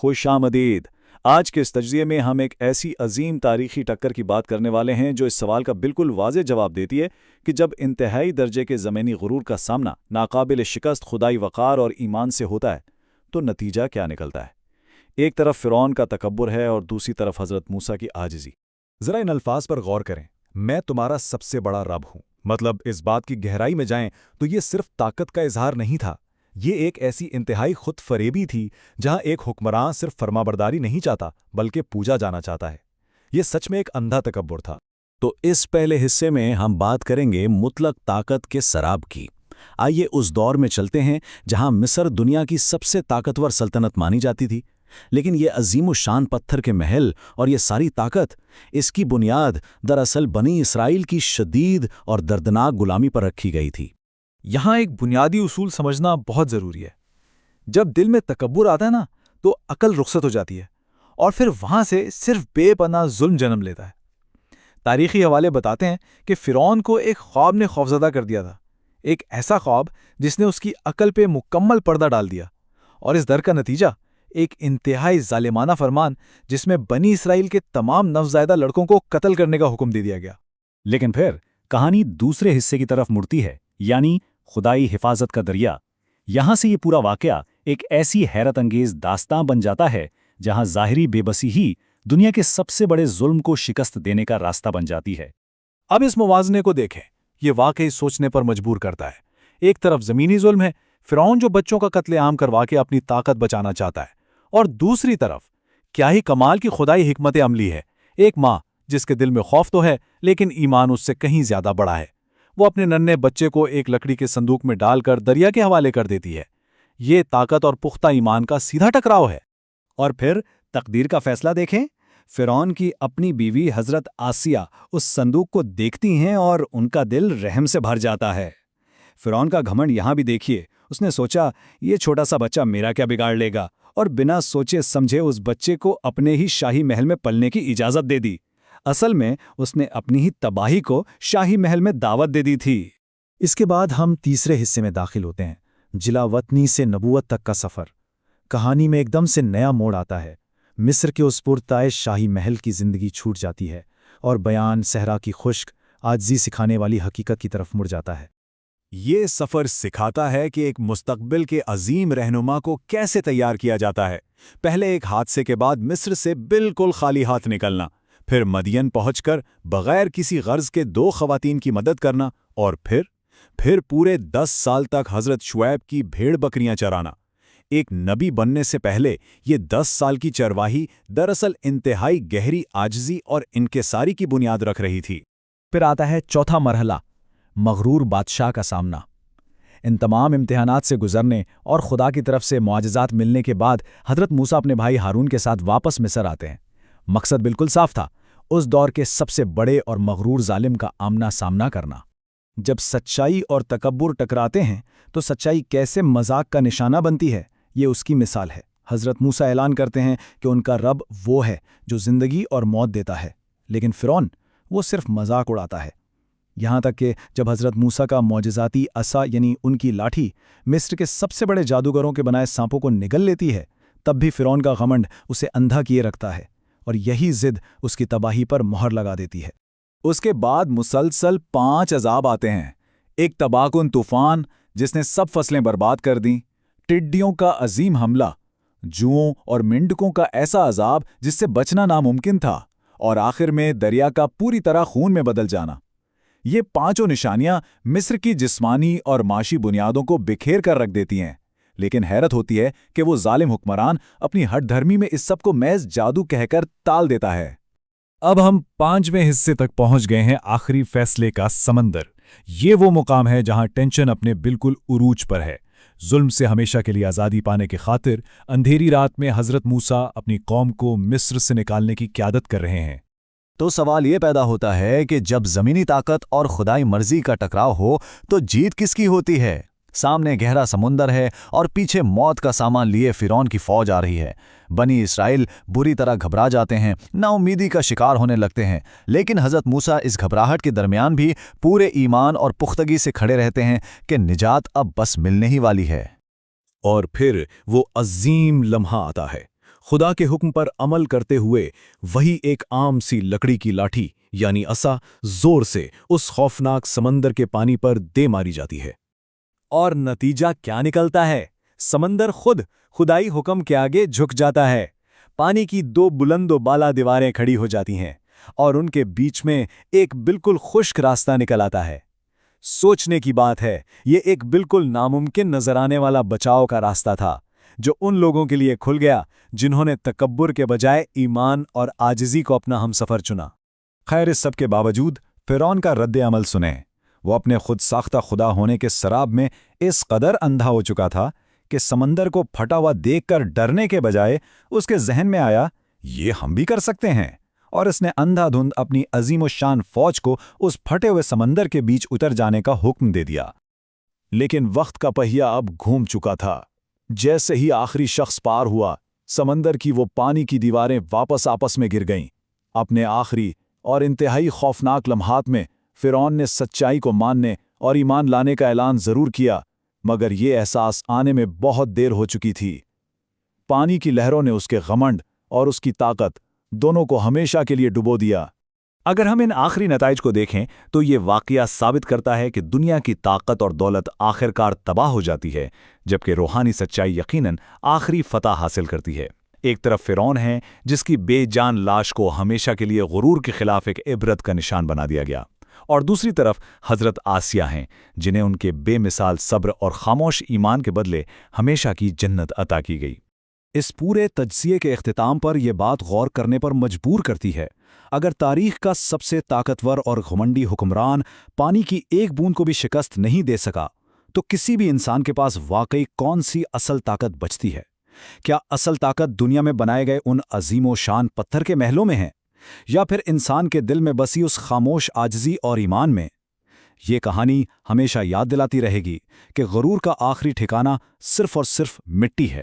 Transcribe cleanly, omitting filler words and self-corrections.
خوش آمدید۔ آج کے اس تجزیے میں ہم ایک ایسی عظیم تاریخی ٹکر کی بات کرنے والے ہیں جو اس سوال کا بالکل واضح جواب دیتی ہے کہ جب انتہائی درجے کے زمینی غرور کا سامنا ناقابل شکست خدائی وقار اور ایمان سے ہوتا ہے تو نتیجہ کیا نکلتا ہے؟ ایک طرف فرعون کا تکبر ہے اور دوسری طرف حضرت موسیٰ کی عاجزی۔ ذرا ان الفاظ پر غور کریں، میں تمہارا سب سے بڑا رب ہوں۔ مطلب اس بات کی گہرائی میں جائیں تو یہ صرف طاقت کا اظہار نہیں تھا، یہ ایک ایسی انتہائی خود فریبی تھی جہاں ایک حکمراں صرف فرمانبرداری نہیں چاہتا بلکہ پوجا جانا چاہتا ہے۔ یہ سچ میں ایک اندھا تکبر تھا۔ تو اس پہلے حصے میں ہم بات کریں گے مطلق طاقت کے سراب کی۔ آئیے اس دور میں چلتے ہیں جہاں مصر دنیا کی سب سے طاقتور سلطنت مانی جاتی تھی، لیکن یہ عظیم و شان پتھر کے محل اور یہ ساری طاقت، اس کی بنیاد دراصل بنی اسرائیل کی شدید اور دردناک غلامی پر رکھی گئی تھی۔ یہاں ایک بنیادی اصول سمجھنا بہت ضروری ہے۔ جب دل میں تکبر آتا ہے نا تو عقل رخصت ہو جاتی ہے اور پھر وہاں سے صرف بے پناہ ظلم جنم لیتا ہے۔ تاریخی حوالے بتاتے ہیں کہ فرعون کو ایک خواب نے خوفزدہ کر دیا تھا، ایک ایسا خواب جس نے اس کی عقل پہ مکمل پردہ ڈال دیا، اور اس ڈر کا نتیجہ ایک انتہائی ظالمانہ فرمان جس میں بنی اسرائیل کے تمام نوزائیدہ لڑکوں کو قتل کرنے کا حکم دے دیا گیا۔ لیکن پھر کہانی دوسرے حصے کی طرف مڑتی ہے، یعنی خدائی حفاظت کا دریا۔ یہاں سے یہ پورا واقعہ ایک ایسی حیرت انگیز داستان بن جاتا ہے جہاں ظاہری بے بسی ہی دنیا کے سب سے بڑے ظلم کو شکست دینے کا راستہ بن جاتی ہے۔ اب اس موازنے کو دیکھیں، یہ واقعی سوچنے پر مجبور کرتا ہے۔ ایک طرف زمینی ظلم ہے، فرعون جو بچوں کا قتل عام کروا کے اپنی طاقت بچانا چاہتا ہے، اور دوسری طرف کیا ہی کمال کی خدائی حکمت عملی ہے، ایک ماں جس کے دل میں خوف تو ہے لیکن ایمان اس سے کہیں زیادہ بڑا ہے۔ وہ اپنے ننھے بچے کو ایک لکڑی کے صندوق میں ڈال کر دریا کے حوالے کر دیتی ہے۔ یہ طاقت اور پختہ ایمان کا سیدھا ٹکراؤ ہے۔ اور پھر تقدیر کا فیصلہ دیکھیں، فرعون کی اپنی بیوی حضرت آسیہ اس صندوق کو دیکھتی ہیں اور ان کا دل رحم سے بھر جاتا ہے۔ فرعون کا گھمنڈ یہاں بھی دیکھیے، اس نے سوچا یہ چھوٹا سا بچہ میرا کیا بگاڑ لے گا، اور بنا سوچے سمجھے اس بچے کو اپنے ہی شاہی محل میں پلنے کی اجازت دے دی۔ اصل میں اس نے اپنی ہی تباہی کو شاہی محل میں دعوت دے دی تھی۔ اس کے بعد ہم تیسرے حصے میں داخل ہوتے ہیں، جلا وطنی سے نبوت تک کا سفر۔ کہانی میں ایک دم سے نیا موڑ آتا ہے۔ مصر کے اس پرتعیش شاہی محل کی زندگی چھوٹ جاتی ہے اور بیان صحرا کی خشک عاجزی سکھانے والی حقیقت کی طرف مڑ جاتا ہے۔ یہ سفر سکھاتا ہے کہ ایک مستقبل کے عظیم رہنما کو کیسے تیار کیا جاتا ہے۔ پہلے ایک حادثے کے بعد مصر سے بالکل خالی ہاتھ نکلنا، پھر مدین پہنچ کر بغیر کسی غرض کے 2 خواتین کی مدد کرنا، اور پھر پورے 10 سال تک حضرت شعیب کی بھیڑ بکریاں چرانا۔ ایک نبی بننے سے پہلے یہ 10 سال کی چرواہی دراصل انتہائی گہری عاجزی اور انکساری کی بنیاد رکھ رہی تھی۔ پھر آتا ہے چوتھا مرحلہ، مغرور بادشاہ کا سامنا۔ ان تمام امتحانات سے گزرنے اور خدا کی طرف سے معجزات ملنے کے بعد حضرت موسیٰ اپنے بھائی ہارون کے ساتھ واپس مصر آتے ہیں۔ مقصد بالکل صاف تھا، اس دور کے سب سے بڑے اور مغرور ظالم کا آمنا سامنا کرنا۔ جب سچائی اور تکبر ٹکراتے ہیں تو سچائی کیسے مذاق کا نشانہ بنتی ہے، یہ اس کی مثال ہے۔ حضرت موسیٰ اعلان کرتے ہیں کہ ان کا رب وہ ہے جو زندگی اور موت دیتا ہے، لیکن فرعون وہ صرف مذاق اڑاتا ہے۔ یہاں تک کہ جب حضرت موسیٰ کا معجزاتی عصا یعنی ان کی لاٹھی مصر کے سب سے بڑے جادوگروں کے بنائے سانپوں کو نگل لیتی ہے، تب بھی فرعون کا غمنڈ اسے اندھا کیے رکھتا ہے، اور یہی ضد اس کی تباہی پر مہر لگا دیتی ہے۔ اس کے بعد مسلسل 5 عذاب آتے ہیں۔ ایک تباہ کن طوفان جس نے سب فصلیں برباد کر دیں، ٹڈیوں کا عظیم حملہ، جوؤں اور مینڈکوں کا ایسا عذاب جس سے بچنا ناممکن تھا، اور آخر میں دریا کا پوری طرح خون میں بدل جانا۔ یہ 5 نشانیاں مصر کی جسمانی اور معاشی بنیادوں کو بکھیر کر رکھ دیتی ہیں، لیکن حیرت ہوتی ہے کہ وہ ظالم حکمران اپنی ہٹ دھرمی میں اس سب کو محض جادو کہہ کر ٹال دیتا ہے۔ اب ہم 5ویں حصے تک پہنچ گئے ہیں، آخری فیصلے کا سمندر۔ یہ وہ مقام ہے جہاں ٹینشن اپنے بالکل عروج پر ہے۔ ظلم سے ہمیشہ کے لیے آزادی پانے کی خاطر اندھیری رات میں حضرت موسیٰ اپنی قوم کو مصر سے نکالنے کی قیادت کر رہے ہیں۔ تو سوال یہ پیدا ہوتا ہے کہ جب زمینی طاقت اور خدائی مرضی کا ٹکراؤ ہو تو جیت کس کی ہوتی ہے؟ سامنے گہرا سمندر ہے اور پیچھے موت کا سامان لیے فرعون کی فوج آ رہی ہے۔ بنی اسرائیل بری طرح گھبرا جاتے ہیں، نا امیدی کا شکار ہونے لگتے ہیں، لیکن حضرت موسیٰ اس گھبراہٹ کے درمیان بھی پورے ایمان اور پختگی سے کھڑے رہتے ہیں کہ نجات اب بس ملنے ہی والی ہے۔ اور پھر وہ عظیم لمحہ آتا ہے۔ خدا کے حکم پر عمل کرتے ہوئے وہی ایک عام سی لکڑی کی لاٹھی یعنی عصا زور سے اس خوفناک سمندر کے پانی پر دے ماری جاتی ہے۔ اور نتیجہ کیا نکلتا ہے؟ سمندر خود خدائی حکم کے آگے جھک جاتا ہے۔ پانی کی دو بلند و بالا دیواریں کھڑی ہو جاتی ہیں اور ان کے بیچ میں ایک بالکل خشک راستہ نکل آتا ہے۔ سوچنے کی بات ہے، یہ ایک بالکل ناممکن نظر آنے والا بچاؤ کا راستہ تھا جو ان لوگوں کے لیے کھل گیا جنہوں نے تکبر کے بجائے ایمان اور عاجزی کو اپنا ہمسفر چنا۔ خیر، اس سب کے باوجود فرعون کا رد عمل سنیں۔ وہ اپنے خود ساختہ خدا ہونے کے سراب میں اس قدر اندھا ہو چکا تھا کہ سمندر کو پھٹا ہوا دیکھ کر ڈرنے کے بجائے اس کے ذہن میں آیا، یہ ہم بھی کر سکتے ہیں، اور اس نے اندھا دھند اپنی عظیم و شان فوج کو اس پھٹے ہوئے سمندر کے بیچ اتر جانے کا حکم دے دیا۔ لیکن وقت کا پہیہ اب گھوم چکا تھا۔ جیسے ہی آخری شخص پار ہوا، سمندر کی وہ پانی کی دیواریں واپس آپس میں گر گئیں۔ اپنے آخری اور انتہائی خوفناک لمحات میں فرعون نے سچائی کو ماننے اور ایمان لانے کا اعلان ضرور کیا، مگر یہ احساس آنے میں بہت دیر ہو چکی تھی۔ پانی کی لہروں نے اس کے غمنڈ اور اس کی طاقت دونوں کو ہمیشہ کے لیے ڈبو دیا۔ اگر ہم ان آخری نتائج کو دیکھیں تو یہ واقعہ ثابت کرتا ہے کہ دنیا کی طاقت اور دولت آخرکار تباہ ہو جاتی ہے، جبکہ روحانی سچائی یقیناً آخری فتح حاصل کرتی ہے۔ ایک طرف فرعون ہے جس کی بے جان لاش کو ہمیشہ کے لیے غرور کے خلاف ایک عبرت کا نشان بنا دیا گیا، اور دوسری طرف حضرت آسیہ ہیں جنہیں ان کے بے مثال صبر اور خاموش ایمان کے بدلے ہمیشہ کی جنت عطا کی گئی۔ اس پورے تجزیے کے اختتام پر یہ بات غور کرنے پر مجبور کرتی ہے، اگر تاریخ کا سب سے طاقتور اور گھمنڈی حکمران پانی کی ایک بوند کو بھی شکست نہیں دے سکا، تو کسی بھی انسان کے پاس واقعی کون سی اصل طاقت بچتی ہے؟ کیا اصل طاقت دنیا میں بنائے گئے ان عظیم و شان پتھر کے محلوں میں ہے، یا پھر انسان کے دل میں بسی اس خاموش عاجزی اور ایمان میں؟ یہ کہانی ہمیشہ یاد دلاتی رہے گی کہ غرور کا آخری ٹھکانہ صرف اور صرف مٹی ہے،